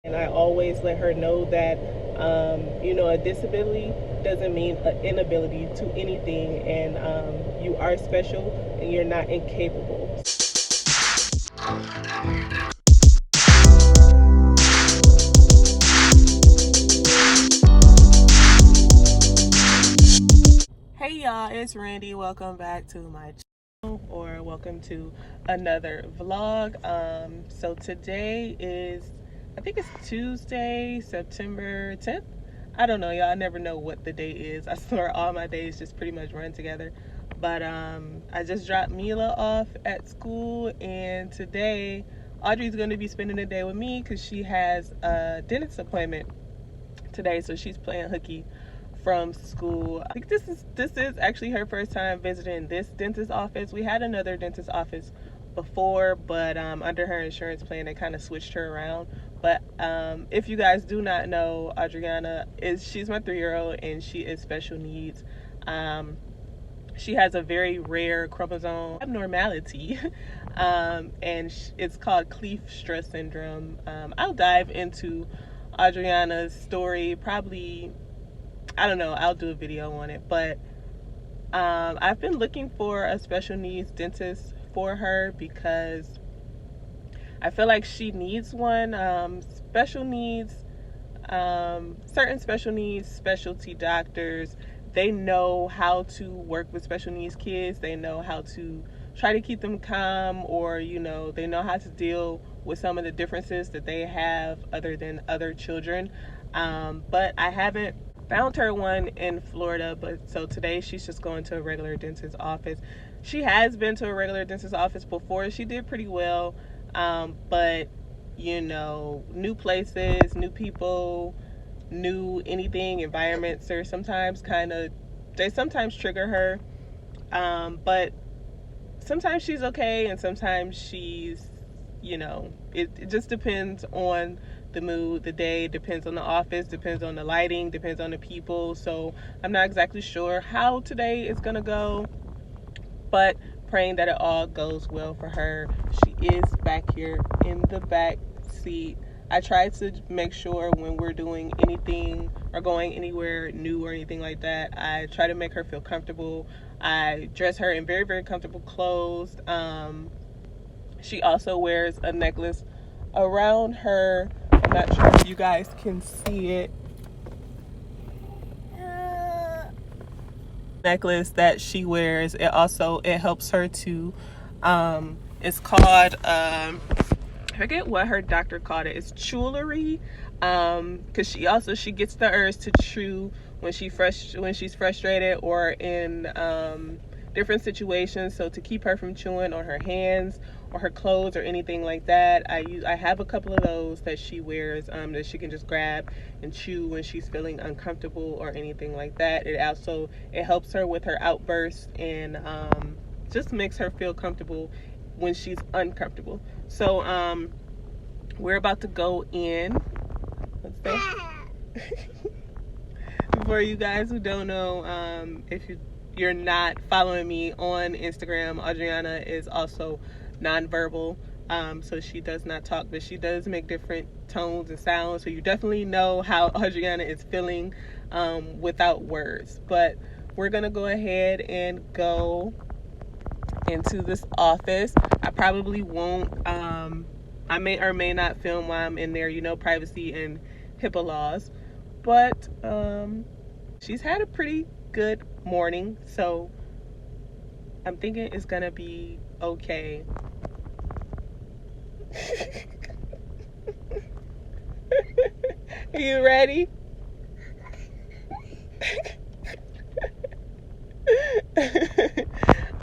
And I always let her know that, a disability doesn't mean an inability to anything, and you are special and you're not incapable. Hey y'all, it's Randy. Welcome back to my channel, or welcome to another vlog. So today is, I think it's Tuesday, September 10th. I don't know, y'all. I never know what the day is. I swear all my days just pretty much run together. But I just dropped Mila off at school, and today Audri's going to be spending the day with me because she has a dentist appointment today, so she's playing hooky from school. I think this is actually her first time visiting this dentist office. We had another dentist office before, but under her insurance plan they kind of switched her around. But if you guys do not know, Audrianna she's my 3-year-old, and she is special needs. She has a very rare chromosome abnormality, and it's called Kleefstra Syndrome. I'll dive into Audrianna's story probably, I don't know, I'll do a video on it. But I've been looking for a special needs dentist for her because I feel like she needs one. Special needs, certain special needs specialty doctors, they know how to work with special needs kids. They know how to try to keep them calm, or they know how to deal with some of the differences that they have other than other children. But I haven't found her one in Florida. But so today she's just going to a regular dentist office. She has been to a regular dentist office before. She did pretty well, but new places, new people, new anything, environments are sometimes they sometimes trigger her. But sometimes she's okay, and sometimes she's, it just depends on the mood, the day, depends on the office, depends on the lighting, depends on the people. So I'm not exactly sure how today is gonna go, but praying that it all goes well for her. She is back here in the back seat. I try to make sure when we're doing anything or going anywhere new or anything like that, I try to make her feel comfortable. I dress her in very, very comfortable clothes. She also wears a necklace around her. I'm not sure if you guys can see it. Necklace that she wears, it helps her to, it's called, I forget what her doctor called it. It's jewelry, because she gets the urge to chew when she's frustrated or in different situations. So to keep her from chewing on her hands or her clothes or anything like that, I have a couple of those that she wears, that she can just grab and chew when she's feeling uncomfortable or anything like that. It helps her with her outbursts, and just makes her feel comfortable when she's uncomfortable. So we're about to go in. What's that? For you guys who don't know, if you're not following me on Instagram, Audrianna is also nonverbal. So she does not talk, but she does make different tones and sounds. So you definitely know how Audrianna is feeling without words. But we're gonna go ahead and go into this office. I probably won't, I may or may not film while I'm in there, privacy and HIPAA laws. But she's had a pretty good morning, so I'm thinking it's gonna be okay. Are you ready?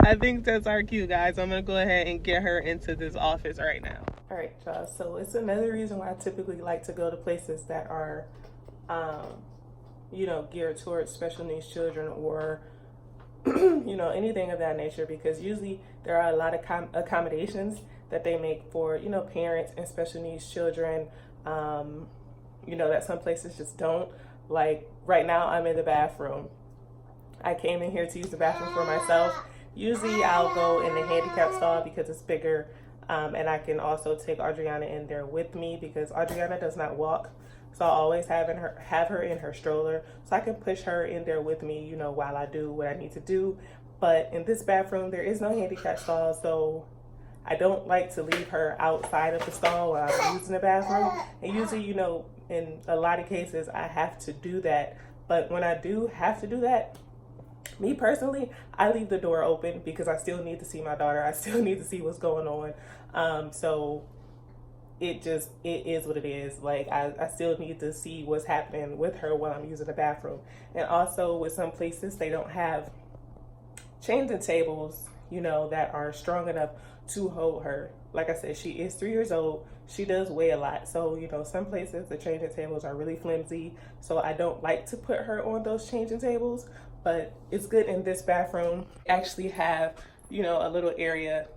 I think that's our cue, guys. I'm gonna go ahead and get her into this office right now. All right, y'all. So it's another reason why I typically like to go to places that are, geared towards special needs children, or anything of that nature, because usually there are a lot of accommodations that they make for parents and special needs children, that some places just don't. Like right now I'm in the bathroom. I came in here to use the bathroom for myself. Usually I'll go in the handicap stall because it's bigger, And I can also take Audrianna in there with me because Audrianna does not walk. So I always have her in her stroller, so I can push her in there with me, you know, while I do what I need to do. But in this bathroom, there is no handicap stall, so I don't like to leave her outside of the stall while I'm using the bathroom. And usually, you know, in a lot of cases, I have to do that. But when I do have to do that, me personally, I leave the door open because I still need to see my daughter. I still need to see what's going on. So it is what it is. Like, I still need to see what's happening with her while I'm using the bathroom. And also with some places, they don't have changing tables, you know, that are strong enough to hold her. Like I said, she is 3 years old. She does weigh a lot. So, you know, some places the changing tables are really flimsy. So I don't like to put her on those changing tables, but it's good in this bathroom. Actually have, you know, a little area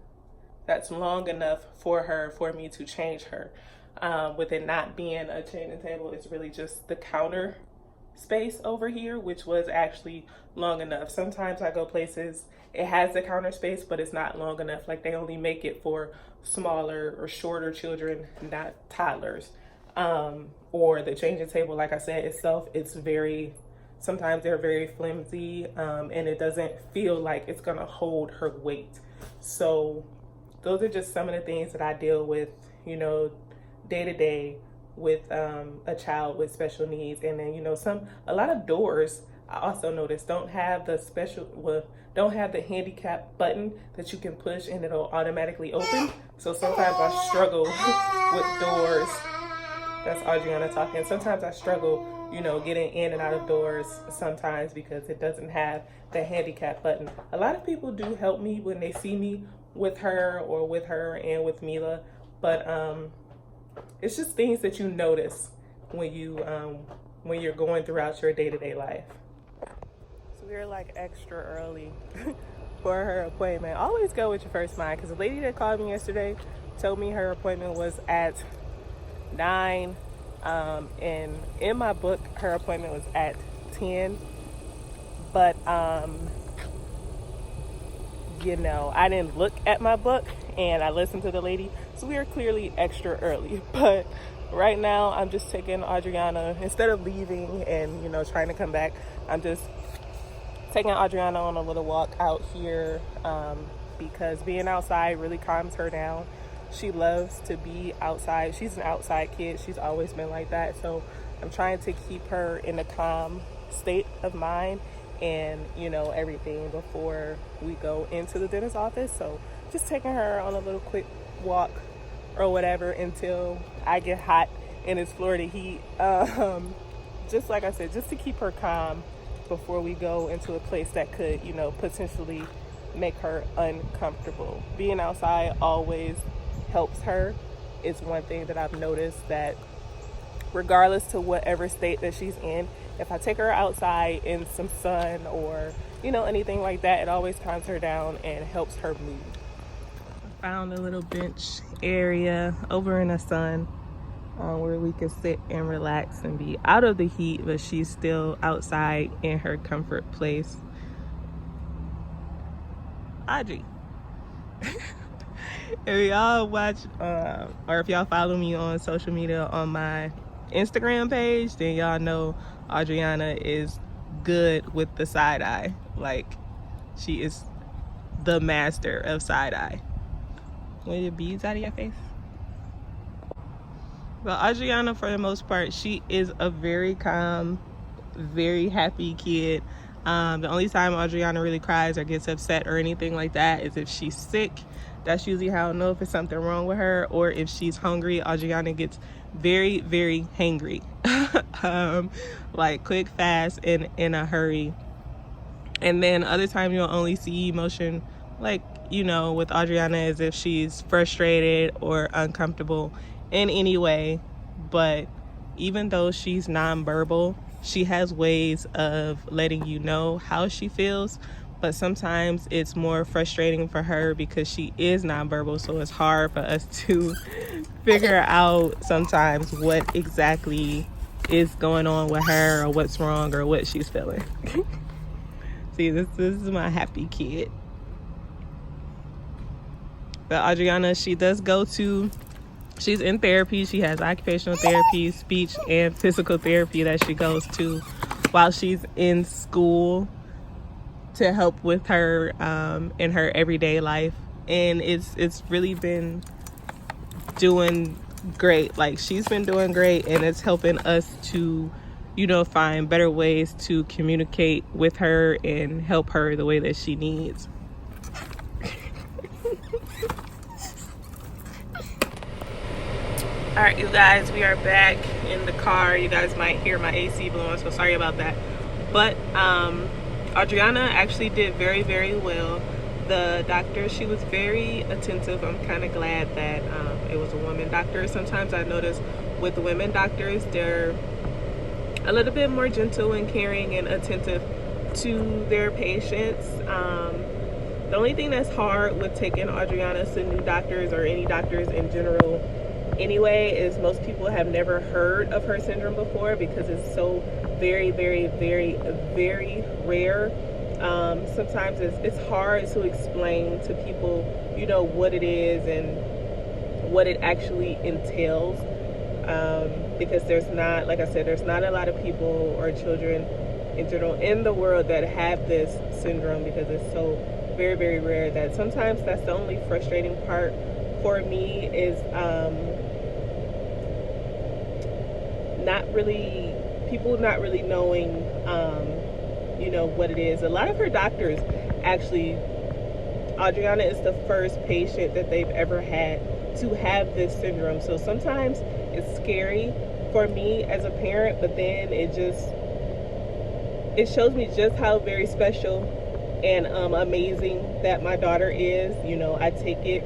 that's long enough for me to change her. With it not being a changing table, it's really just the counter space over here, which was actually long enough. Sometimes I go places, it has the counter space, but it's not long enough. Like, they only make it for smaller or shorter children, not toddlers. Or the changing table, like I said, itself, sometimes they're very flimsy, and it doesn't feel like it's gonna hold her weight. So those are just some of the things that I deal with, you know, day to day with a child with special needs. And then, you know, a lot of doors, I also noticed, don't have the handicap button that you can push and it'll automatically open. So sometimes I struggle with doors. That's Audrianna talking. Sometimes I struggle, you know, getting in and out of doors sometimes because it doesn't have the handicap button. A lot of people do help me when they see me with her and with Mila, but it's just things that you notice when you're going throughout your day-to-day life. So we're like extra early for her appointment. Always go with your first mind, because the lady that called me yesterday told me her appointment was at 9, and in my book her appointment was at 10, but you know, I didn't look at my book and I listened to the lady, so we are clearly extra early. But right now I'm just taking Audrianna, instead of leaving and, you know, trying to come back, I'm just taking Audrianna on a little walk out here, because being outside really calms her down. She loves to be outside. She's an outside kid. She's always been like that. So I'm trying to keep her in a calm state of mind and, you know, everything before we go into the dentist's office. So just taking her on a little quick walk or whatever until I get hot and it's Florida heat. Just like I said, just to keep her calm before we go into a place that could, you know, potentially make her uncomfortable. Being outside always helps her. It's one thing that I've noticed, that regardless to whatever state that she's in, if I take her outside in some sun or, you know, anything like that, it always calms her down and helps her mood. I found a little bench area over in the sun where we can sit and relax and be out of the heat, but she's still outside in her comfort place. Audri. If y'all watch or if y'all follow me on social media on my Instagram page, then y'all know Audrianna is good with the side eye. Like, she is the master of side eye. Want your beads out of your face? But Audrianna, for the most part, she is a very calm, very happy kid. The only time Audrianna really cries or gets upset or anything like that is if she's sick. That's usually how I know if it's something wrong with her, or if she's hungry. Audrianna gets very, very hangry. Like quick, fast, and in a hurry. And then other times you'll only see emotion, like, you know, with Audrianna, as if she's frustrated or uncomfortable in any way. But even though she's nonverbal, she has ways of letting you know how she feels. But sometimes it's more frustrating for her because she is nonverbal, so it's hard for us to figure out sometimes what exactly is going on with her, or what's wrong, or what she's feeling. See, this is my happy kid. But Audrianna, she does go to, she's in therapy. She has occupational therapy, speech, and physical therapy that she goes to while she's in school to help with her in her everyday life. And it's really been doing great. Like, she's been doing great, and it's helping us to, you know, find better ways to communicate with her and help her the way that she needs. All right, you guys, we are back in the car. You guys might hear my AC blowing, so sorry about that. But Audrianna actually did very, very well. The doctor, she was very attentive. I'm kind of glad that it was a woman doctor. Sometimes I notice with women doctors, they're a little bit more gentle and caring and attentive to their patients. The only thing that's hard with taking Audrianna to new doctors, or any doctors in general anyway, is most people have never heard of her syndrome before, because it's so very, very, very, very rare. Sometimes it's hard to explain to people, you know, what it is and what it actually entails, because there's not, like I said, there's not a lot of people or children in general in the world that have this syndrome, because it's so very, very rare. That sometimes that's the only frustrating part for me, is people not really knowing you know, what it is. A lot of her doctors, actually, Audrianna is the first patient that they've ever had to have this syndrome. So sometimes it's scary for me as a parent, but then it shows me just how very special and amazing that my daughter is. You know, I take it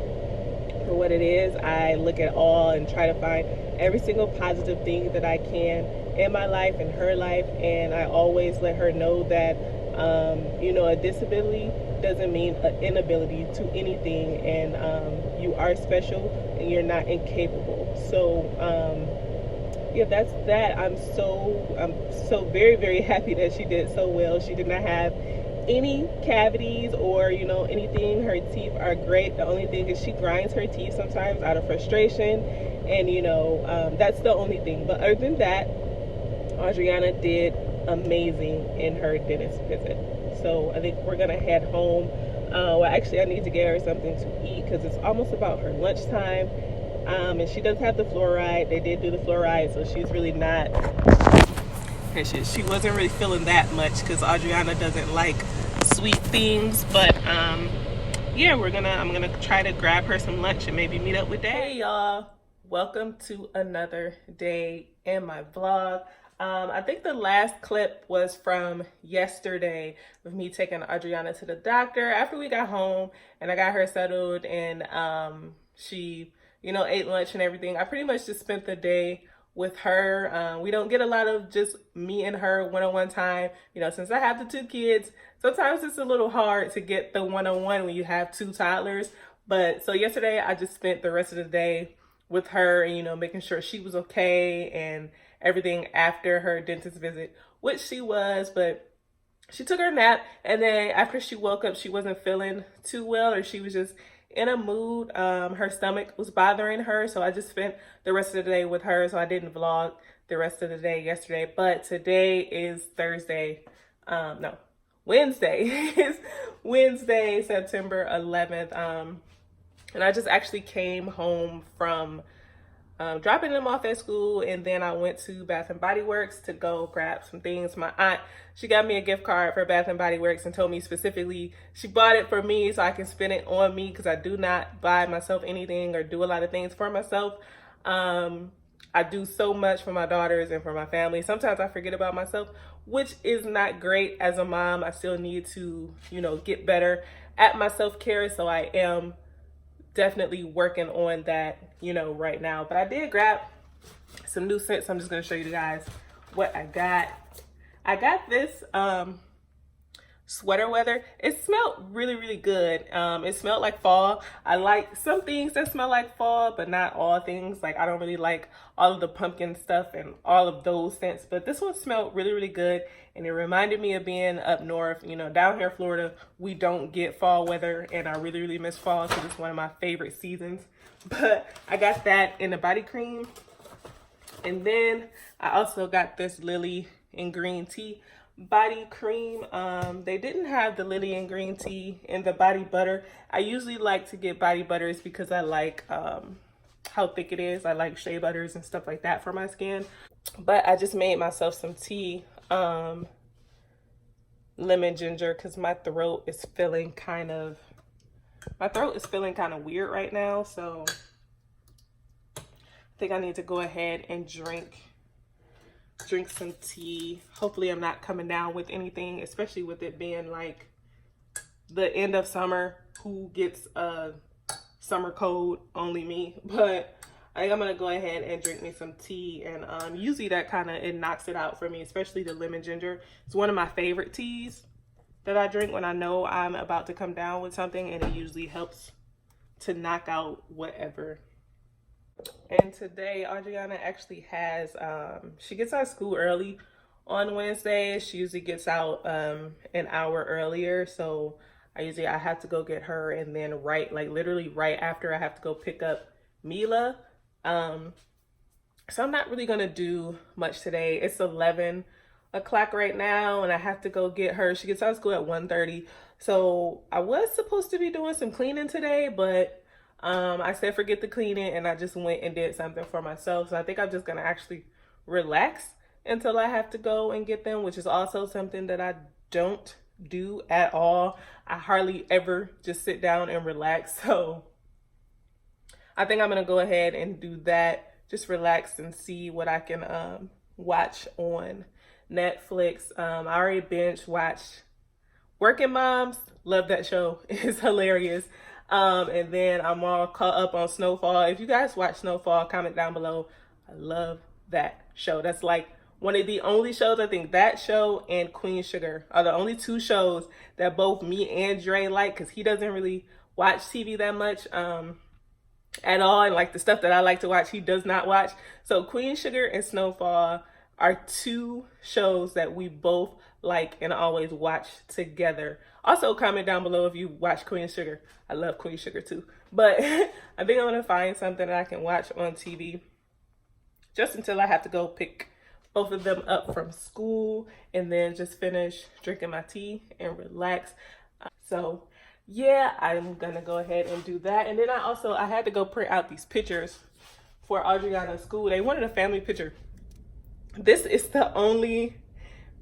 for what it is. I look at all and try to find every single positive thing that I can in my life and her life, and I always let her know that you know, a disability doesn't mean an inability to anything, and you are special and you're not incapable. So yeah, that's that. I'm so very, very happy that she did so well. She did not have any cavities or, you know, anything. Her teeth are great. The only thing is she grinds her teeth sometimes out of frustration, and you know, that's the only thing. But other than that, Audrianna did amazing in her dentist visit. So I think we're gonna head home. Well, actually, I need to get her something to eat, because it's almost about her lunchtime. And she does have the fluoride. They did do the fluoride, so she's really not. She wasn't really feeling that much, because Audrianna doesn't like sweet things. But yeah, I'm gonna try to grab her some lunch and maybe meet up with Dad. Hey y'all, welcome to another day in my vlog. I think the last clip was from yesterday of me taking Audrianna to the doctor after we got home, and I got her settled, and she, you know, ate lunch and everything. I pretty much just spent the day with her. We don't get a lot of just me and her one-on-one time. You know, since I have the two kids, sometimes it's a little hard to get the one-on-one when you have two toddlers. But so yesterday I just spent the rest of the day with her, and, you know, making sure she was okay and everything after her dentist visit, which she was. But she took her nap, and then after she woke up, she wasn't feeling too well, or she was just in a mood. Her stomach was bothering her, so I just spent the rest of the day with her, so I didn't vlog the rest of the day yesterday. But today is Wednesday. It's Wednesday, September 11th. And I just actually came home from dropping them off at school, and then I went to Bath and Body Works to go grab some things. My aunt, she got me a gift card for Bath and Body Works and told me specifically she bought it for me so I can spend it on me, because I do not buy myself anything or do a lot of things for myself. I do so much for my daughters and for my family. Sometimes I forget about myself, which is not great as a mom. I still need to, you know, get better at my self-care, so I am definitely working on that, you know, right now. But I did grab some new scents. I'm just going to show you guys what I got. I got this sweater weather. It smelled really, really good. It smelled like fall. I like some things that smell like fall, but not all things. Like, I don't really like all of the pumpkin stuff and all of those scents, but this one smelled really, really good. And it reminded me of being up north. You know, down here in Florida, we don't get fall weather, and I really, really miss fall, so it's one of my favorite seasons. But I got that in the body cream. And then I also got this Lily and Green Tea body cream. They didn't have the Lily and Green Tea in the body butter. I usually like to get body butters because I like how thick it is. I like shea butters and stuff like that for my skin. But I just made myself some tea, lemon ginger, because my throat is feeling kind of weird right now. So I think I need to go ahead and drink some tea. Hopefully I'm not coming down with anything, especially with it being like the end of summer. Who gets a summer cold? Only me. But I think I'm gonna go ahead and drink me some tea, and usually that it knocks it out for me, especially the lemon ginger. It's one of my favorite teas that I drink when I know I'm about to come down with something, and it usually helps to knock out whatever. And today Audrianna actually has she gets out of school early on Wednesday. She usually gets out an hour earlier, so I have to go get her, and then literally right after, I have to go pick up Mila. So I'm not really gonna do much today. It's 11 o'clock right now, and I have to go get her. She gets out of school at 1:30, so I was supposed to be doing some cleaning today, but I said forget the cleaning, and I just went and did something for myself. So I think I'm just gonna actually relax until I have to go and get them, which is also something that I don't do at all. I hardly ever just sit down and relax. So I think I'm gonna go ahead and do that, just relax and see what I can watch on Netflix. I already binge watched Working Moms. Love that show. It's hilarious. And then I'm all caught up on Snowfall. If you guys watch Snowfall, comment down below. I love that show. That's like one of the only shows, I think that show and Queen Sugar are the only two shows that both me and Dre like, because he doesn't really watch TV that much at all. And like the stuff that I like to watch, he does not watch. So Queen Sugar and Snowfall are two shows that we both like and always watch together. Also, comment down below if you watch Queen Sugar. I love Queen Sugar too. But I think I'm gonna find something that I can watch on TV just until I have to go pick both of them up from school, and then just finish drinking my tea and relax. So yeah, I'm gonna go ahead and do that. And then I had to go print out these pictures for Audrianna's school. They wanted a family picture. This is the only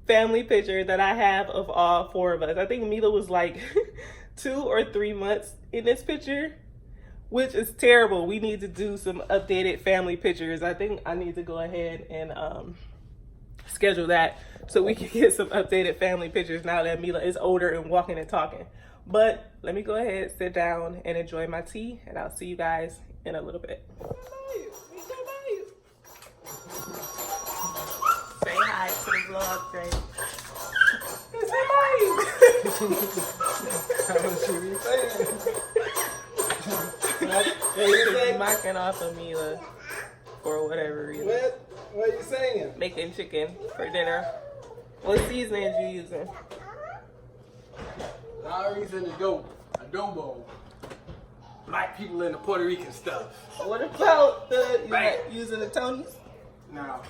family picture that I have of all four of us. I think Mila was like 2 or 3 months in this picture, which is terrible. We need to do some updated family pictures. I think I need to go ahead and schedule that so we can get some updated family pictures now that Mila is older and walking and talking. But let me go ahead, sit down and enjoy my tea, and I'll see you guys in a little bit. Say hi to the vlog, Dre. Say hi. What you saying? You're mocking off of Mila for whatever reason. What are you saying? Making chicken for dinner. What seasonings you using? I reason to go adobo. Like people in the Puerto Rican stuff. What about using the Tonys? No.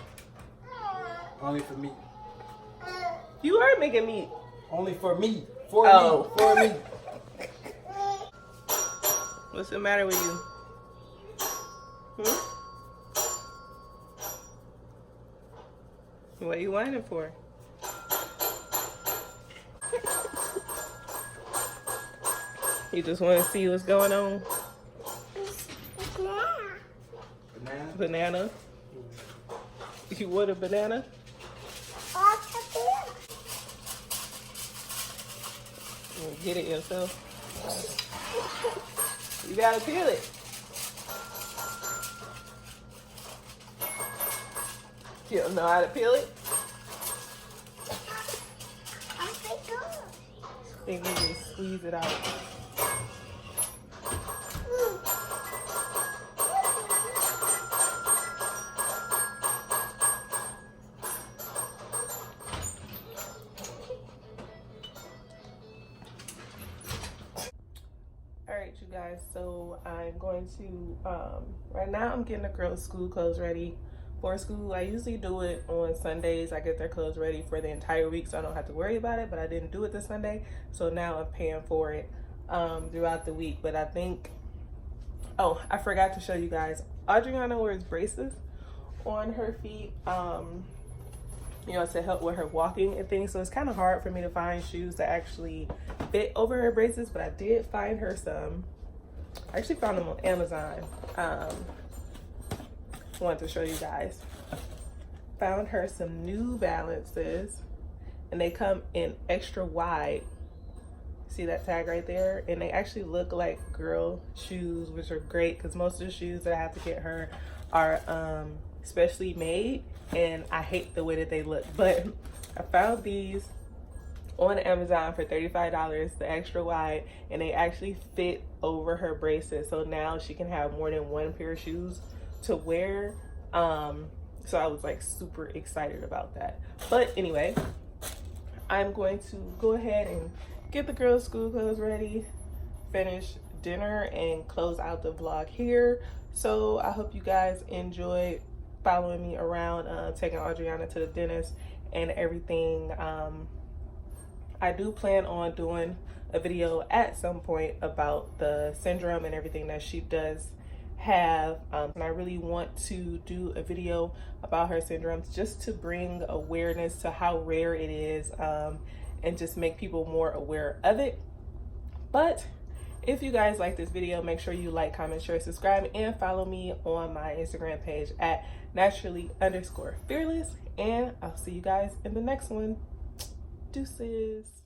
Only for me. You are making meat. Only for me. For me. What's the matter with you? What are you whining for? You just want to see what's going on? Banana? You want a banana? Get it yourself. You gotta peel it. You don't know how to peel it? and you just squeeze it out. Alright, you guys, so I'm going to, right now I'm getting the girls' school clothes ready for school. I usually do it on Sundays. I get their clothes ready for the entire week so I don't have to worry about it, but I didn't do it this Sunday, so now I'm paying for it throughout the week. But I think, oh, I forgot to show you guys, Audrianna wears braces on her feet, you know, to help with her walking and things. So it's kind of hard for me to find shoes that actually fit over her braces, but I did find her some. I actually found them on Amazon. Wanted to show you guys. Found her some New Balances, and they come in extra wide. See that tag right there? And they actually look like girl shoes, which are great because most of the shoes that I have to get her are specially made, and I hate the way that they look. But I found these on Amazon for $35, the extra wide, and they actually fit over her braces, so now she can have more than one pair of shoes to wear. So I was like super excited about that. But anyway, I'm going to go ahead and get the girls' school clothes ready, finish dinner, and close out the vlog here. So I hope you guys enjoyed following me around, taking Audrianna to the dentist and everything. I do plan on doing a video at some point about the syndrome and everything that she does have, and I really want to do a video about her syndromes just to bring awareness to how rare it is, and just make people more aware of it. But if you guys like this video, make sure you like, comment, share, subscribe, and follow me on my Instagram page at naturally_fearless. And I'll see you guys in the next one. Deuces.